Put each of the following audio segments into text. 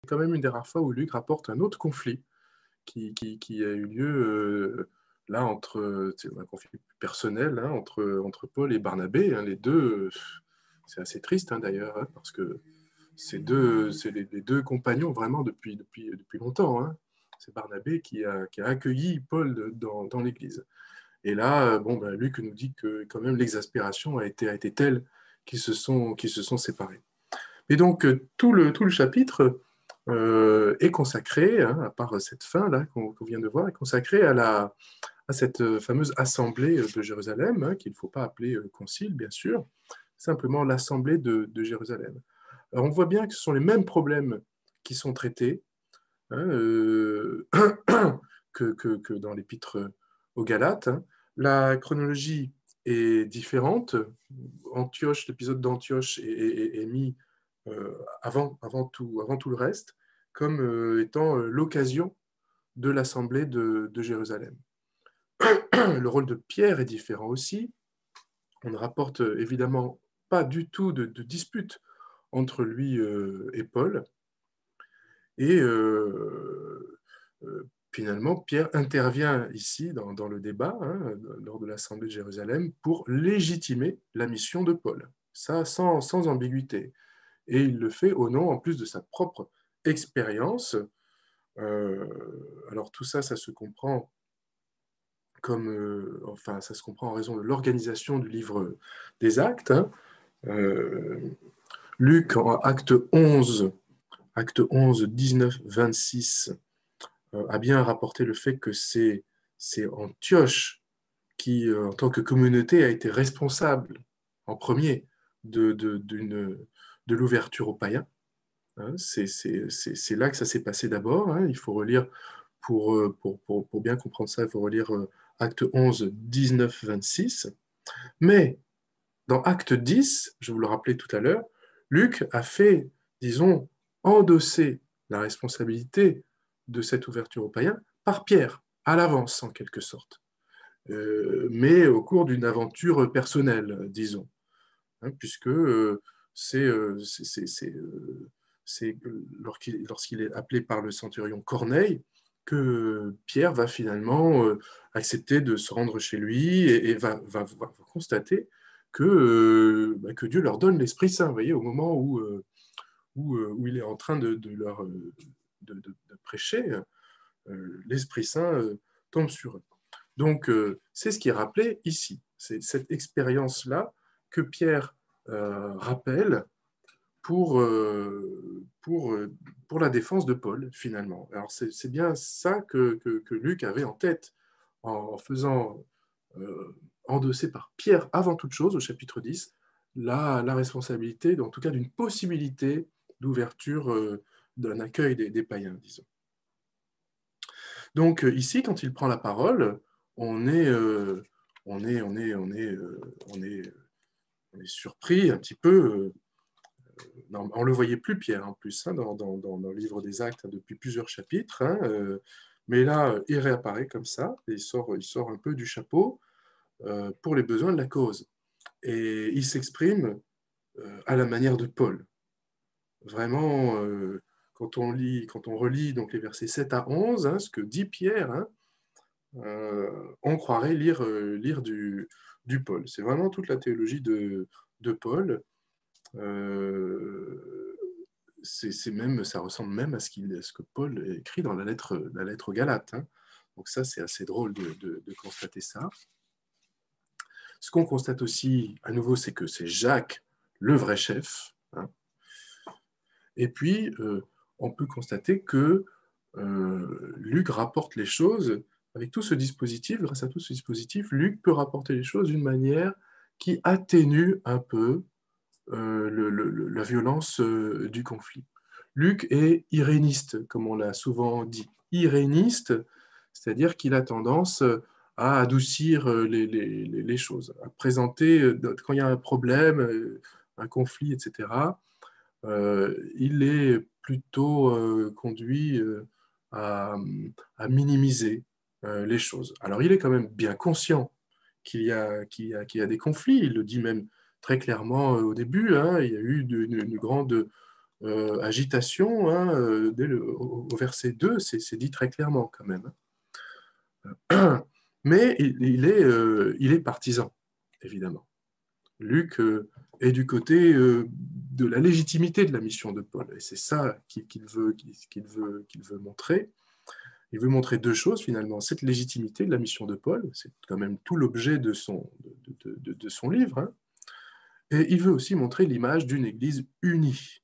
quand même une des rares fois où Luc rapporte un autre conflit qui a eu lieu là c'est un conflit personnel hein, entre Paul et Barnabé. Hein, les deux, c'est assez triste hein, d'ailleurs, hein, parce que c'est les deux compagnons vraiment depuis longtemps. Hein. C'est Barnabé qui a accueilli Paul dans l'Église. Et là, Luc nous dit que quand même l'exaspération a été telle qu'ils se sont séparés. Et donc, tout le chapitre est consacré, hein, à part cette fin-là qu'on vient de voir, est consacré à cette fameuse assemblée de Jérusalem, hein, qu'il ne faut pas appeler concile, bien sûr, simplement l'assemblée de Jérusalem. Alors, on voit bien que ce sont les mêmes problèmes qui sont traités hein, que dans l'épître aux Galates. Hein. La chronologie est différente. L'épisode d'Antioche est mis avant tout le reste, comme étant l'occasion de l'assemblée de Jérusalem. Le rôle de Pierre est différent aussi. On ne rapporte évidemment pas du tout de dispute entre lui et Paul. Et finalement, Pierre intervient ici dans le débat, hein, lors de l'Assemblée de Jérusalem, pour légitimer la mission de Paul. Ça, sans ambiguïté. Et il le fait au nom, en plus de sa propre expérience. Alors tout ça, ça se comprend ça se comprend en raison de l'organisation du livre des Actes. Hein. Luc, en acte 11, 19, 26, a bien rapporté le fait que c'est Antioche qui, en tant que communauté, a été responsable en premier de l'ouverture aux païens. Hein, c'est là que ça s'est passé d'abord. Hein. Il faut relire, pour bien comprendre ça, il faut relire Acte 11, 19, 26. Mais dans Acte 10, je vous le rappelais tout à l'heure, Luc a fait, disons, endosser la responsabilité de cette ouverture aux païens par Pierre, à l'avance en quelque sorte, mais au cours d'une aventure personnelle, disons, hein, puisque c'est lorsqu'il est appelé par le centurion Corneille que Pierre va finalement accepter de se rendre chez lui et va constater que Dieu leur donne l'Esprit Saint, vous voyez, au moment où il est en train de prêcher, l'Esprit Saint tombe sur eux. Donc, c'est ce qui est rappelé ici. C'est cette expérience-là que Pierre rappelle pour la défense de Paul, finalement. Alors, c'est bien ça que Luc avait en tête en faisant endosser par Pierre, avant toute chose, au chapitre 10, la responsabilité, en tout cas d'une possibilité d'ouverture d'un accueil des païens, disons. Donc ici, quand il prend la parole, on est surpris un petit peu. On ne le voyait plus, Pierre, en plus, hein, dans le livre des Actes, hein, depuis plusieurs chapitres. Hein, mais là, il réapparaît comme ça, et il sort un peu du chapeau pour les besoins de la cause. Et il s'exprime à la manière de Paul. Vraiment, quand on relit donc, les versets 7 à 11, hein, ce que dit Pierre, hein, on croirait lire du Paul. C'est vraiment toute la théologie de Paul. Ça ressemble même à ce que Paul écrit dans la lettre aux Galates. Hein. Donc ça, c'est assez drôle de constater ça. Ce qu'on constate aussi, à nouveau, c'est que c'est Jacques, le vrai chef. Hein. Et puis, on peut constater que Luc rapporte les choses avec tout ce dispositif. Grâce à tout ce dispositif, Luc peut rapporter les choses d'une manière qui atténue un peu la violence du conflit. Luc est iréniste, comme on l'a souvent dit. Iréniste, c'est-à-dire qu'il a tendance à adoucir les choses, à présenter, quand il y a un problème, un conflit, etc., il est plutôt conduit à, minimiser les choses. Alors, il est quand même bien conscient qu'il y a des conflits, il le dit même très clairement au début, hein, il y a eu une grande agitation, hein, au verset 2, c'est dit très clairement quand même. Mais il est partisan, évidemment. Luc est du côté de la légitimité de la mission de Paul. Et c'est ça qu'il veut montrer. Il veut montrer deux choses, finalement. Cette légitimité de la mission de Paul, c'est quand même tout l'objet de son livre. Hein. Et il veut aussi montrer l'image d'une Église unie.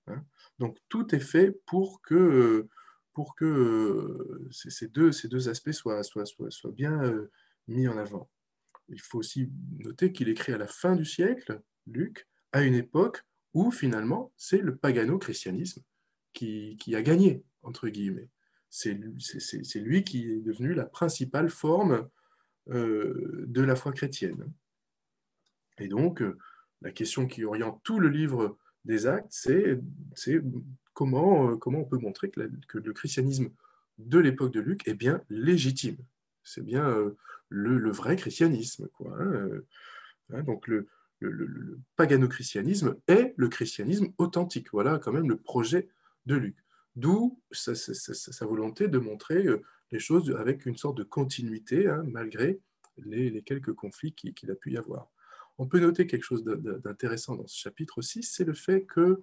Hein. Donc, tout est fait pour que ces deux aspects soient bien mis en avant. Il faut aussi noter qu'il écrit à la fin du siècle, Luc, à une époque où finalement c'est le pagano-christianisme qui a gagné, entre guillemets. C'est lui qui est devenu la principale forme de la foi chrétienne. Et donc, la question qui oriente tout le livre des Actes, c'est comment on peut montrer que le christianisme de l'époque de Luc est bien légitime. C'est bien le vrai christianisme, quoi. Hein, donc, le pagano-christianisme est le christianisme authentique. Voilà quand même le projet de Luc. D'où sa volonté de montrer les choses avec une sorte de continuité, hein, malgré les quelques conflits qu'il a pu y avoir. On peut noter quelque chose d'intéressant dans ce chapitre aussi, c'est le fait que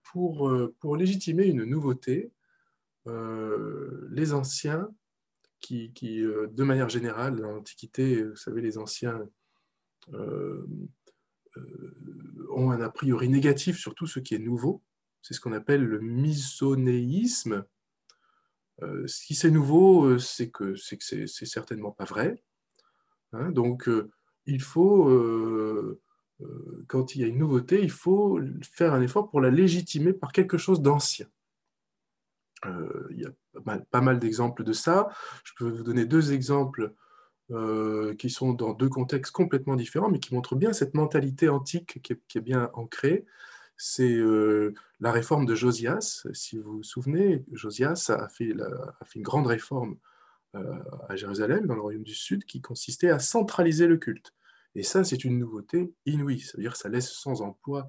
pour légitimer une nouveauté, les anciens, qui de manière générale, dans l'Antiquité, vous savez, les anciens ont un a priori négatif sur tout ce qui est nouveau. C'est ce qu'on appelle le misonéisme. Si c'est nouveau, c'est que c'est certainement pas vrai. Hein, donc, il faut, quand il y a une nouveauté, il faut faire un effort pour la légitimer par quelque chose d'ancien. Il y a pas mal d'exemples de ça. Je peux vous donner deux exemples qui sont dans deux contextes complètement différents, mais qui montrent bien cette mentalité antique qui est bien ancrée. C'est la réforme de Josias. Si vous vous souvenez, Josias a fait une grande réforme à Jérusalem, dans le royaume du Sud, qui consistait à centraliser le culte. Et ça, c'est une nouveauté inouïe. C'est-à-dire que ça laisse sans emploi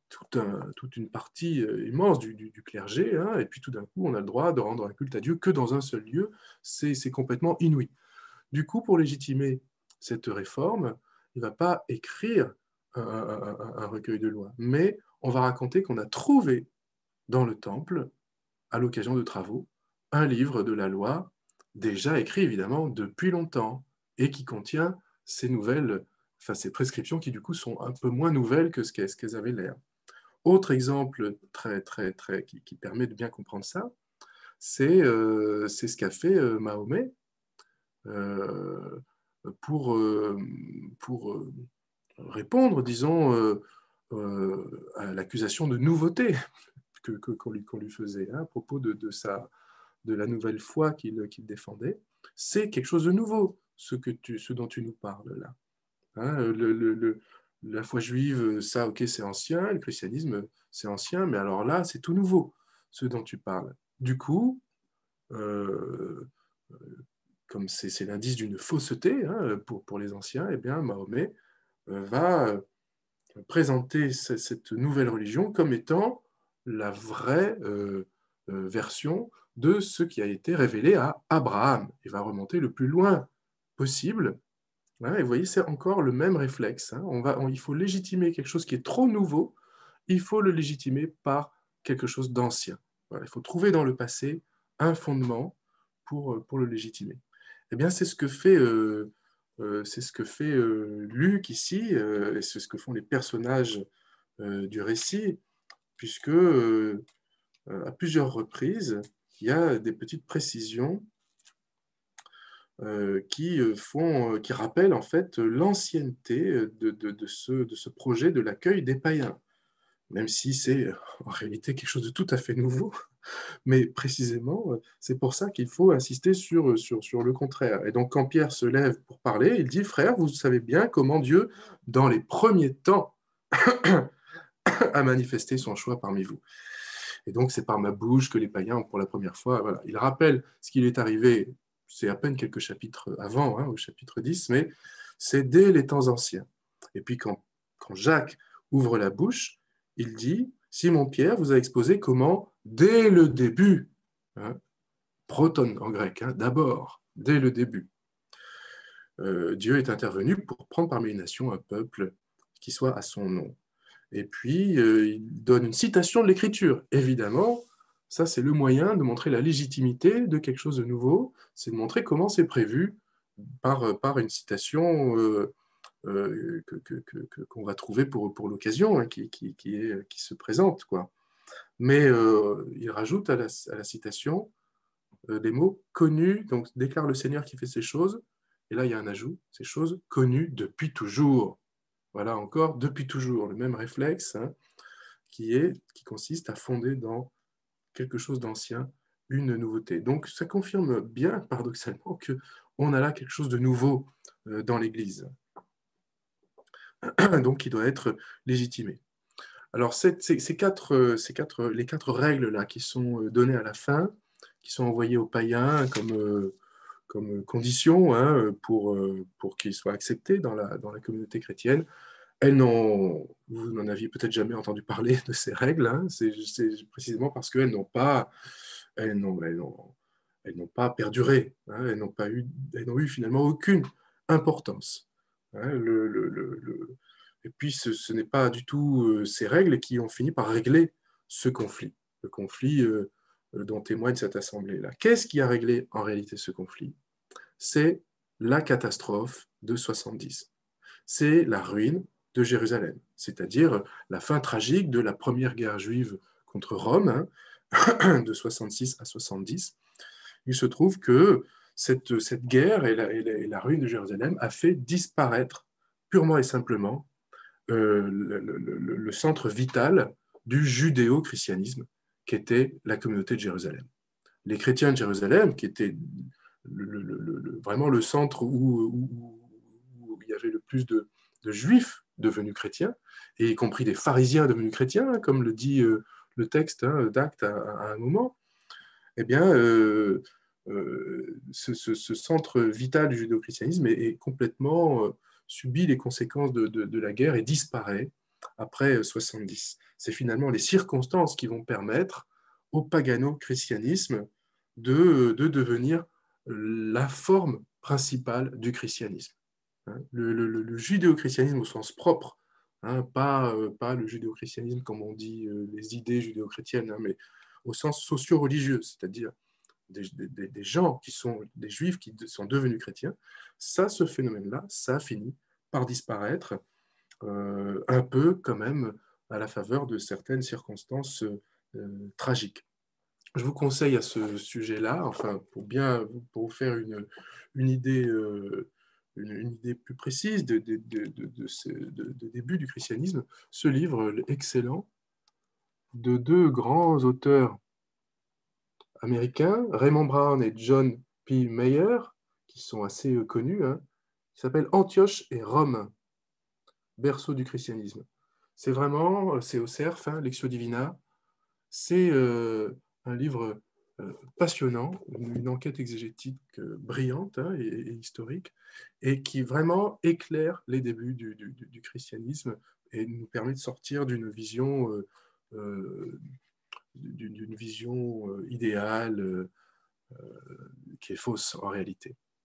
toute une partie immense du clergé, hein, et puis tout d'un coup, on a le droit de rendre un culte à Dieu que dans un seul lieu. C'est complètement inouï. Du coup, pour légitimer cette réforme, il ne va pas écrire un recueil de lois, mais on va raconter qu'on a trouvé dans le temple, à l'occasion de travaux, un livre de la loi, déjà écrit évidemment depuis longtemps, et qui contient ces nouvelles, enfin ces prescriptions qui du coup sont un peu moins nouvelles que ce qu'elles avaient l'air. Autre exemple qui permet de bien comprendre ça, c'est ce qu'a fait Mahomet pour répondre, disons, à l'accusation de nouveauté qu'on lui faisait, hein, à propos de la nouvelle foi qu'il défendait. C'est quelque chose de nouveau, ce dont tu nous parles là. Hein, la foi juive, ça, ok, c'est ancien, le christianisme, c'est ancien, mais alors là, c'est tout nouveau, ce dont tu parles. Du coup, comme c'est l'indice d'une fausseté, hein, pour les anciens, eh bien, Mahomet va présenter cette nouvelle religion comme étant la vraie version de ce qui a été révélé à Abraham. Il va remonter le plus loin possible. Hein, et vous voyez, c'est encore le même réflexe. Hein. Il faut légitimer quelque chose qui est trop nouveau, il faut le légitimer par quelque chose d'ancien. Voilà, il faut trouver dans le passé un fondement pour le légitimer. Eh bien, c'est ce que fait Luc ici, et c'est ce que font les personnages du récit, puisque à plusieurs reprises, il y a des petites précisions qui rappellent en fait l'ancienneté de ce projet de l'accueil des païens, même si c'est en réalité quelque chose de tout à fait nouveau. Mais précisément, c'est pour ça qu'il faut insister sur le contraire. Et donc, quand Pierre se lève pour parler, il dit, frère, vous savez bien comment Dieu, dans les premiers temps, a manifesté son choix parmi vous. Et donc, c'est par ma bouche que les païens ont pour la première fois. Voilà. Il rappelle ce qu'il est arrivé, c'est à peine quelques chapitres avant, hein, au chapitre 10, mais c'est dès les temps anciens. Et puis, quand Jacques ouvre la bouche, il dit, Simon-Pierre vous a exposé comment, dès le début, hein, proton en grec, hein, d'abord, dès le début, Dieu est intervenu pour prendre parmi les nations un peuple qui soit à son nom. Et puis, il donne une citation de l'Écriture. Évidemment, ça, c'est le moyen de montrer la légitimité de quelque chose de nouveau, c'est de montrer comment c'est prévu par une citation qu'on va trouver pour l'occasion, hein, qui se présente, quoi. Mais il rajoute à la citation les mots connus, donc déclare le Seigneur qui fait ces choses, et là il y a un ajout, ces choses connues depuis toujours. Voilà encore, depuis toujours, le même réflexe, hein, qui consiste à fonder dans quelque chose d'ancien une nouveauté. Donc ça confirme bien, paradoxalement, qu'on a là quelque chose de nouveau dans l'Église, donc qui doit être légitimé. Alors les quatre règles là qui sont données à la fin, qui sont envoyées aux païens comme condition, hein, pour qu'ils soient acceptés dans la communauté chrétienne, vous n'en aviez peut-être jamais entendu parler de ces règles, hein, c'est précisément parce qu'elles n'ont pas, elles n'ont, elles n'ont- elles n'ont pas perduré, hein, elles n'ont eu finalement aucune importance, hein. Et puis ce n'est pas du tout ces règles qui ont fini par régler ce conflit, le conflit dont témoigne cette assemblée-là. Qu'est-ce qui a réglé en réalité ce conflit? C'est la catastrophe de 70. C'est la ruine de Jérusalem, c'est-à-dire la fin tragique de la première guerre juive contre Rome, hein, de 66 à 70. Il se trouve que cette guerre et la ruine de Jérusalem a fait disparaître purement et simplement le centre vital du judéo-christianisme, qui était la communauté de Jérusalem. Les chrétiens de Jérusalem, qui étaient vraiment le centre où il y avait le plus de juifs devenus chrétiens, et y compris des pharisiens devenus chrétiens, hein, comme le dit le texte, hein, d'Actes à un moment, eh bien, ce centre vital du judéo-christianisme est complètement subit les conséquences de la guerre et disparaît après 70. C'est finalement les circonstances qui vont permettre au pagano-christianisme devenir la forme principale du christianisme, hein. Le judéo-christianisme au sens propre, hein, pas le judéo-christianisme comme on dit les idées judéo-chrétiennes, hein, mais au sens socio-religieux, c'est-à-dire des gens qui sont des juifs qui sont devenus chrétiens, ça, ce phénomène-là, ça a fini par disparaître un peu quand même à la faveur de certaines circonstances tragiques. Je vous conseille à ce sujet-là, enfin, pour vous faire une idée, une idée plus précise de début du christianisme, ce livre excellent de deux grands auteurs américains, Raymond Brown et John P. Mayer, qui sont assez connus, hein, qui s'appelle Antioche et Rome, berceau du christianisme. C'est vraiment, c'est au cerf, hein, Lectio Divina. C'est un livre passionnant, une enquête exégétique brillante, hein, et historique, et qui vraiment éclaire les débuts du christianisme et nous permet de sortir d'une vision, idéale qui est fausse en réalité.